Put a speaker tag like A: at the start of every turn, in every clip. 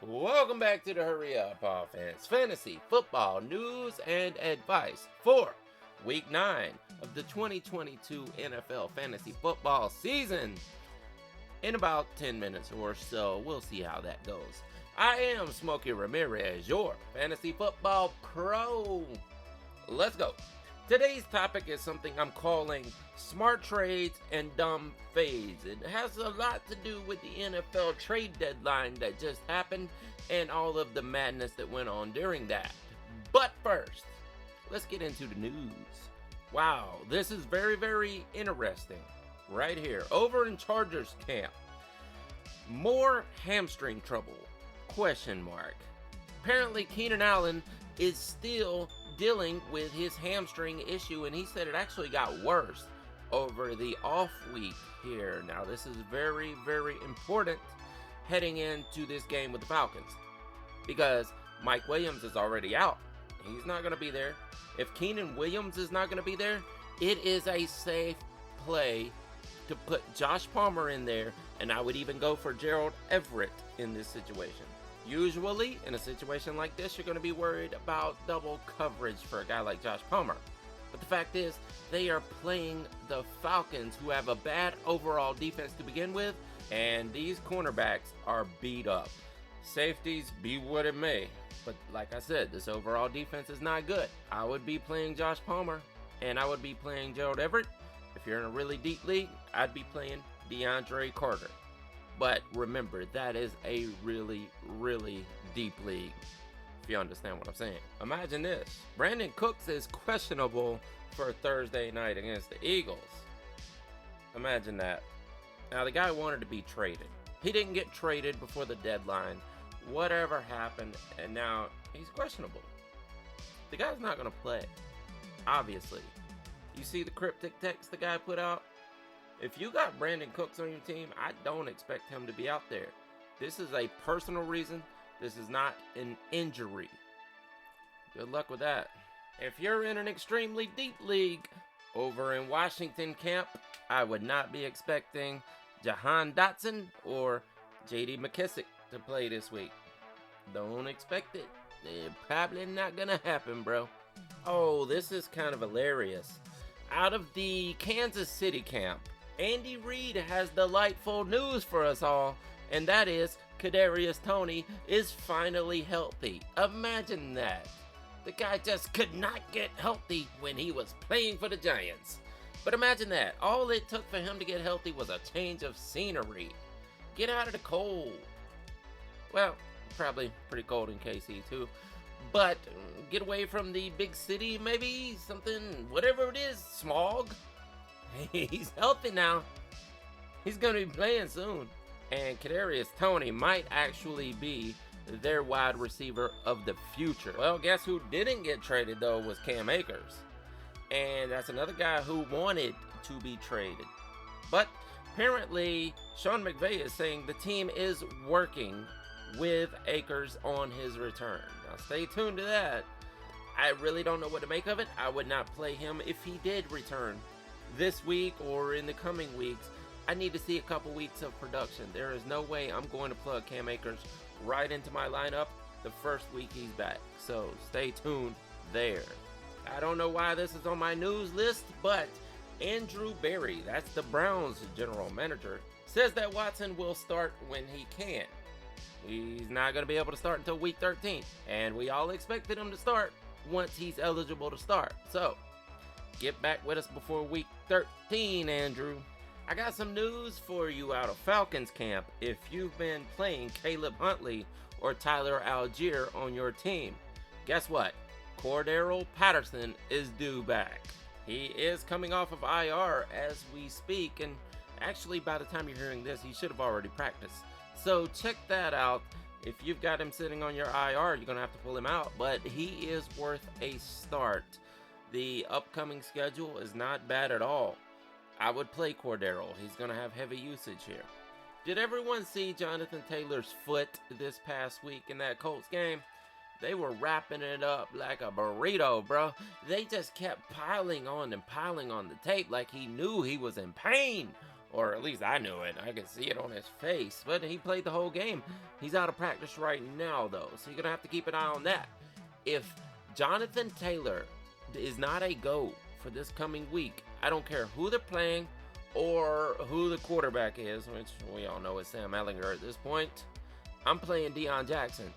A: Welcome back to the Hurry Up Offense Fantasy Football News and Advice for Week 9 of the 2022 NFL Fantasy Football season. In about 10 minutes or so, we'll see how that goes. I am Smokey Rameriz, your fantasy football pro. Let's go. Today's topic is something I'm calling smart trades and dumb fades. It has a lot to do with the NFL trade deadline that just happened and all of the madness that went on during that. But first, let's get into the news. Wow, this is very, very interesting. Right here, over in Chargers camp. More hamstring trouble? Question mark. Apparently, Keenan Allen is still dealing with his hamstring issue, and he said it actually got worse over the off week here. Now, this is very, very important heading into this game with the Falcons because Mike Williams is already out. He's not going to be there. If Keenan Williams is not going to be there, it is a safe play to put Josh Palmer in there, and I would even go for Gerald Everett in this situation. Usually, in a situation like this, you're going to be worried about double coverage for a guy like Josh Palmer. But the fact is, they are playing the Falcons, who have a bad overall defense to begin with, and these cornerbacks are beat up. Safeties, be what it may. But like I said, this overall defense is not good. I would be playing Josh Palmer, and I would be playing Gerald Everett. If you're in a really deep league, I'd be playing DeAndre Carter. But remember, that is a really, really deep league, if you understand what I'm saying. Imagine this. Brandon Cooks is questionable for Thursday night against the Eagles. Imagine that. Now, the guy wanted to be traded. He didn't get traded before the deadline. Whatever happened, and now he's questionable. The guy's not going to play, obviously. You see the cryptic text the guy put out? If you got Brandon Cooks on your team, I don't expect him to be out there. This is a personal reason. This is not an injury. Good luck with that. If you're in an extremely deep league over in Washington camp, I would not be expecting Jahan Dotson or J.D. McKissick to play this week. Don't expect it. It's probably not going to happen, bro. Oh, this is kind of hilarious. Out of the Kansas City camp, Andy Reid has delightful news for us all, and that is Kadarius Toney is finally healthy. Imagine that. The guy just could not get healthy when he was playing for the Giants. But imagine that. All it took for him to get healthy was a change of scenery. Get out of the cold. Well, probably pretty cold in KC too. But get away from the big city, maybe something, whatever it is, smog. He's healthy now. He's going to be playing soon. And Kadarius Toney might actually be their wide receiver of the future. Well, guess who didn't get traded, though, was Cam Akers. And that's another guy who wanted to be traded. But apparently, Sean McVay is saying the team is working with Akers on his return. Now, stay tuned to that. I really don't know what to make of it. I would not play him if he did return this week or in the coming weeks. I need to see a couple weeks of production. There is no way I'm going to plug Cam Akers right into my lineup the first week he's back. So stay tuned there. I don't know why this is on my news list, but Andrew Berry, that's the Browns general manager, says that Watson will start when he can. He's not going to be able to start until week 13, and we all expected him to start once he's eligible to start. So get back with us before week 13, Andrew. I got some news for you out of Falcons camp if you've been playing Caleb Huntley or Tyler Algier on your team. Guess what? Cordero Patterson is due back. He is coming off of IR as we speak, and actually by the time you're hearing this, he should have already practiced. So check that out. If you've got him sitting on your IR, you're going to have to pull him out, but he is worth a start. The upcoming schedule is not bad at all. I would play Cordero. He's going to have heavy usage here. Did everyone see Jonathan Taylor's foot this past week in that Colts game? They were wrapping it up like a burrito, bro. They just kept piling on the tape like he knew he was in pain. Or at least I knew it. I could see it on his face. But he played the whole game. He's out of practice right now, though. So you're going to have to keep an eye on that. If Jonathan Taylor is not a go for this coming week, I don't care who they're playing or who the quarterback is, which we all know is Sam Ehlinger at this point. I'm playing Deion Jackson.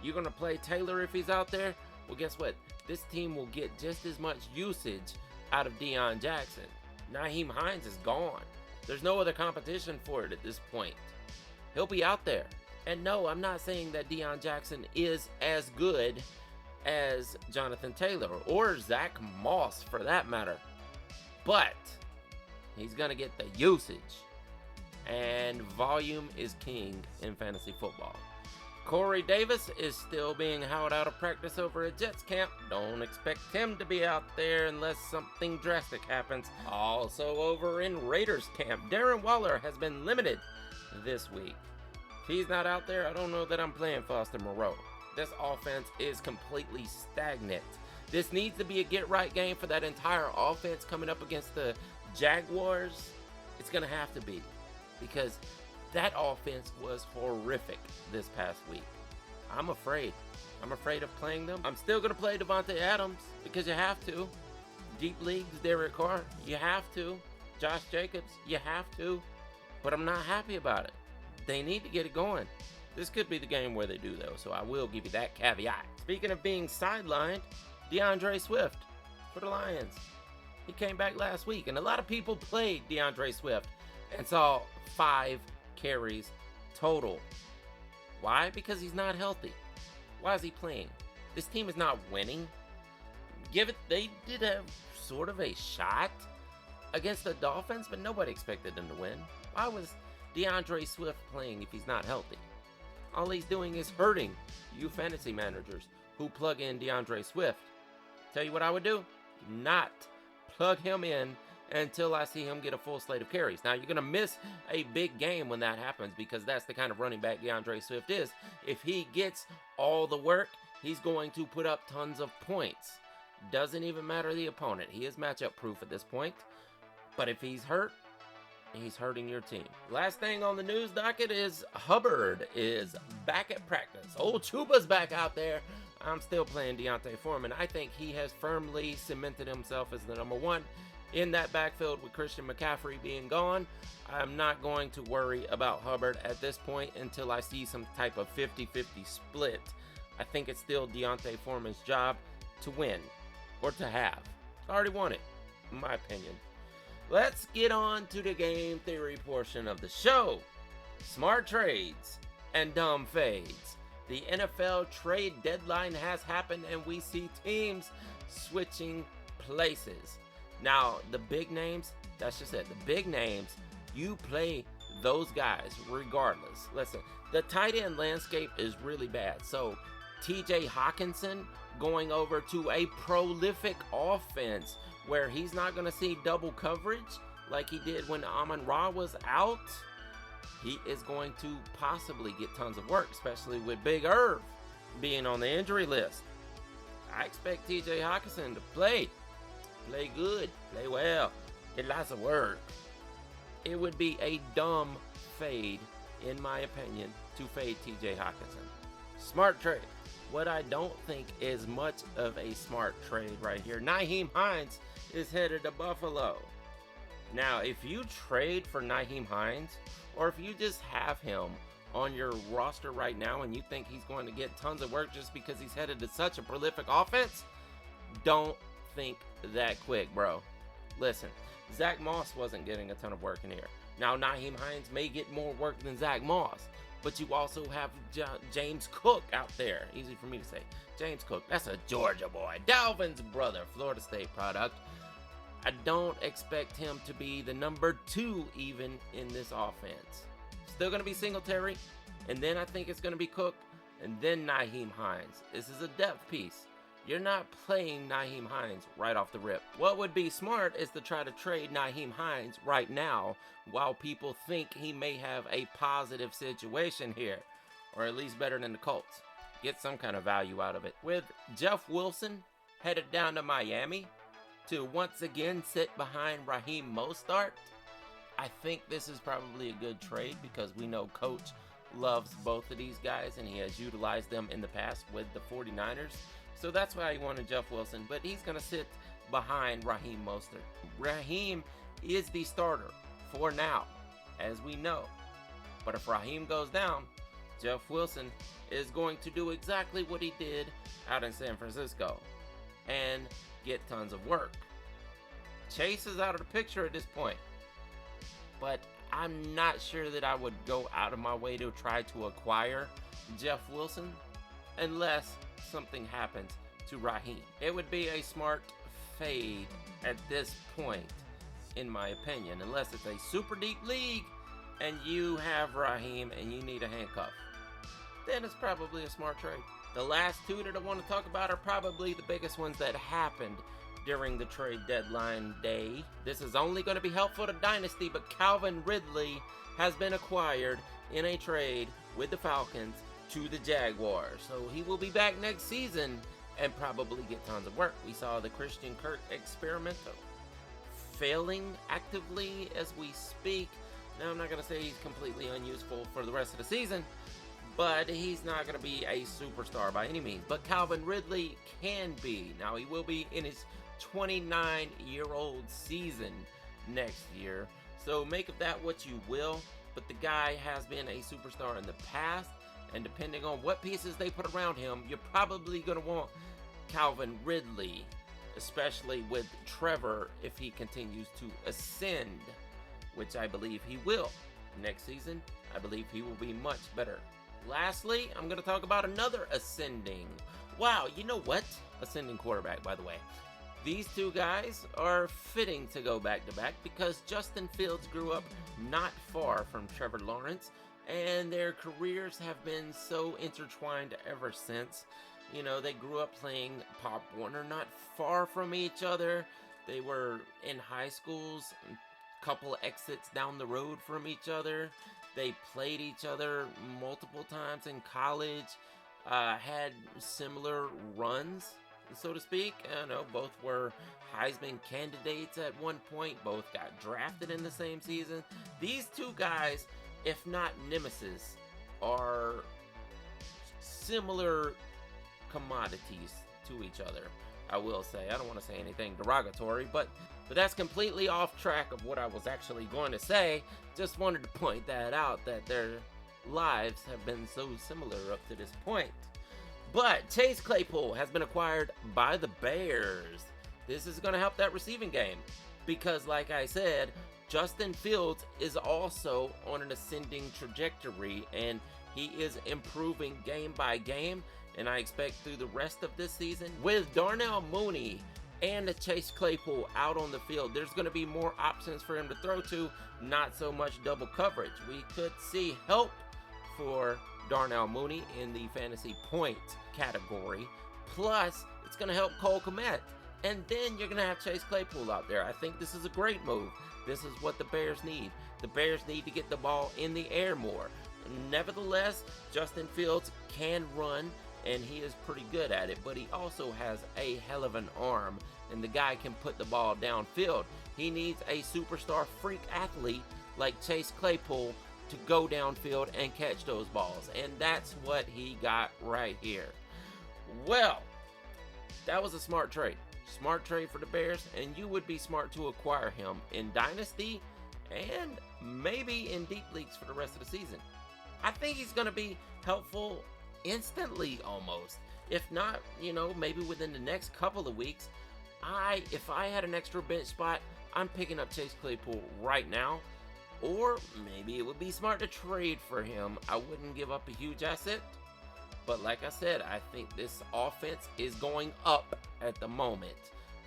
A: You're going to play Taylor if he's out there? Well, guess what? This team will get just as much usage out of Deion Jackson. Nyheim Hines is gone. There's no other competition for it at this point. He'll be out there. And no, I'm not saying that Deion Jackson is as good as Jonathan Taylor or Zach Moss for that matter. But he's going to get the usage. And volume is king in fantasy football. Corey Davis is still being held out of practice over at Jets camp. Don't expect him to be out there unless something drastic happens. Also over in Raiders camp, Darren Waller has been limited this week. If he's not out there, I don't know that I'm playing Foster Moreau. This offense is completely stagnant. This needs to be a get-right game for that entire offense coming up against the Jaguars. It's going to have to be, because that offense was horrific this past week. I'm afraid. I'm afraid of playing them. I'm still going to play Devontae Adams because you have to. Deep leagues, Derek Carr, you have to. Josh Jacobs, you have to. But I'm not happy about it. They need to get it going. This could be the game where they do, though, so I will give you that caveat. Speaking of being sidelined, DeAndre Swift for the Lions. He came back last week, and a lot of people played DeAndre Swift and saw 5 carries total. Why? Because he's not healthy. Why is he playing? This team is not winning. They did have sort of a shot against the Dolphins, but nobody expected them to win. Why was DeAndre Swift playing if he's not healthy? All he's doing is hurting you fantasy managers who plug in DeAndre Swift. Tell you what I would do? Not plug him in until I see him get a full slate of carries. Now, you're going to miss a big game when that happens because that's the kind of running back DeAndre Swift is. If he gets all the work, he's going to put up tons of points. Doesn't even matter the opponent. He is matchup proof at this point. But if he's hurt, he's hurting your team. Last thing on the news docket is Hubbard is back at practice. Old Chuba's back out there. I'm still playing Deontay Foreman. I think he has firmly cemented himself as the number one in that backfield with Christian McCaffrey being gone. I'm not going to worry about Hubbard at this point until I see some type of 50-50 split. I think it's still Deontay Foreman's job to win or to have. I already won it, in my opinion. Let's get on to the game theory portion of the show. Smart trades and dumb fades. The NFL trade deadline has happened and we see teams switching places. Now, the big names, that's just it. The big names, you play those guys regardless. Listen, the tight end landscape is really bad. So, TJ Hawkinson going over to a prolific offense where he's not going to see double coverage like he did when Amon-Ra was out. He is going to possibly get tons of work, especially with Big Irv being on the injury list. I expect TJ Hawkinson to play good, play well, get lots of work. It would be a dumb fade, in my opinion, to fade TJ Hawkinson. Smart trade. What I don't think is much of a smart trade right here. Nyheim Hines is headed to Buffalo. Now, if you trade for Nyheim Hines, or if you just have him on your roster right now and you think he's going to get tons of work just because he's headed to such a prolific offense, don't think that quick, bro. Listen, Zach Moss wasn't getting a ton of work in here. Now, Nyheim Hines may get more work than Zach Moss, but you also have James Cook out there. Easy for me to say. James Cook, that's a Georgia boy. Dalvin's brother, Florida State product. I don't expect him to be the number 2 even in this offense. Still going to be Singletary, and then I think it's going to be Cook, and then Nyheim Hines. This is a depth piece. You're not playing Nyheim Hines right off the rip. What would be smart is to try to trade Nyheim Hines right now while people think he may have a positive situation here, or at least better than the Colts. Get some kind of value out of it. With Jeff Wilson headed down to Miami to once again sit behind Raheem Mostert, I think this is probably a good trade because we know Coach loves both of these guys and he has utilized them in the past with the 49ers. So that's why he wanted Jeff Wilson, but he's going to sit behind Raheem Mostert. Raheem is the starter for now, as we know. But if Raheem goes down, Jeff Wilson is going to do exactly what he did out in San Francisco and get tons of work. Chase is out of the picture at this point, but I'm not sure that I would go out of my way to try to acquire Jeff Wilson unless something happens to Raheem. It would be a smart fade at this point, in my opinion, unless it's a super deep league and you have Raheem and you need a handcuff. Then it's probably a smart trade. The last two that I want to talk about are probably the biggest ones that happened during the trade deadline day. This is only going to be helpful to Dynasty, but Calvin Ridley has been acquired in a trade with the Falcons to the Jaguars. So he will be back next season and probably get tons of work. We saw the Christian Kirk experiment failing actively as we speak. Now, I'm not going to say he's completely unuseful for the rest of the season, but he's not going to be a superstar by any means. But Calvin Ridley can be. Now, he will be in his 29-year-old season next year. So make of that what you will. But the guy has been a superstar in the past. And depending on what pieces they put around him, you're probably going to want Calvin Ridley, especially with Trevor if he continues to ascend, which I believe he will. Next season, I believe he will be much better. Lastly, I'm going to talk about another ascending. Wow, you know what? Ascending quarterback, by the way. These two guys are fitting to go back-to-back because Justin Fields grew up not far from Trevor Lawrence, and their careers have been so intertwined ever since. You know, they grew up playing Pop Warner not far from each other. They were in high schools, a couple exits down the road from each other. They played each other multiple times in college, had similar runs, so to speak. I know both were Heisman candidates at one point. Both got drafted in the same season. These two guys, if not nemesis, are similar commodities to each other, I will say. I don't want to say anything derogatory, but that's completely off track of what I was actually going to say. Just wanted to point that out, that their lives have been so similar up to this point. But Chase Claypool has been acquired by the Bears. This is going to help that receiving game because, like I said, Justin Fields is also on an ascending trajectory and he is improving game by game, and I expect through the rest of this season, with Darnell Mooney and Chase Claypool out on the field, there's going to be more options for him to throw to, not so much double coverage. We could see help for Darnell Mooney in the fantasy point category. Plus, it's going to help Cole Kmet. And then you're going to have Chase Claypool out there. I think this is a great move. This is what the Bears need. The Bears need to get the ball in the air more. Nevertheless, Justin Fields can run, and he is pretty good at it, but he also has a hell of an arm, and the guy can put the ball downfield. He needs a superstar freak athlete like Chase Claypool to go downfield and catch those balls, and that's what he got right here. Well, that was a smart trade. Smart trade for the Bears, and you would be smart to acquire him in Dynasty and maybe in deep leagues for the rest of the season. I think he's going to be helpful instantly almost. If not, maybe within the next couple of weeks. If I had an extra bench spot, I'm picking up Chase Claypool right now. Or maybe it would be smart to trade for him. I wouldn't give up a huge asset. But like I said, I think this offense is going up at the moment.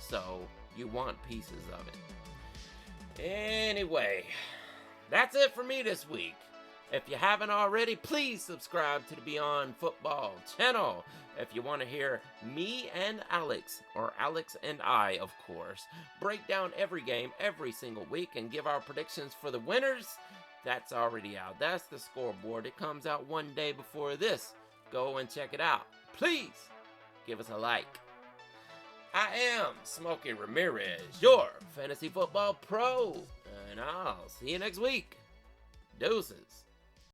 A: So you want pieces of it. Anyway, that's it for me this week. If you haven't already, please subscribe to the Beyond Football channel. If you want to hear me and Alex, or Alex and I, of course, break down every game every single week and give our predictions for the winners, that's already out. That's the scoreboard. It comes out one day before this. Go and check it out. Please give us a like. I am Smokey Rameriz, your fantasy football pro. And I'll see you next week. Deuces.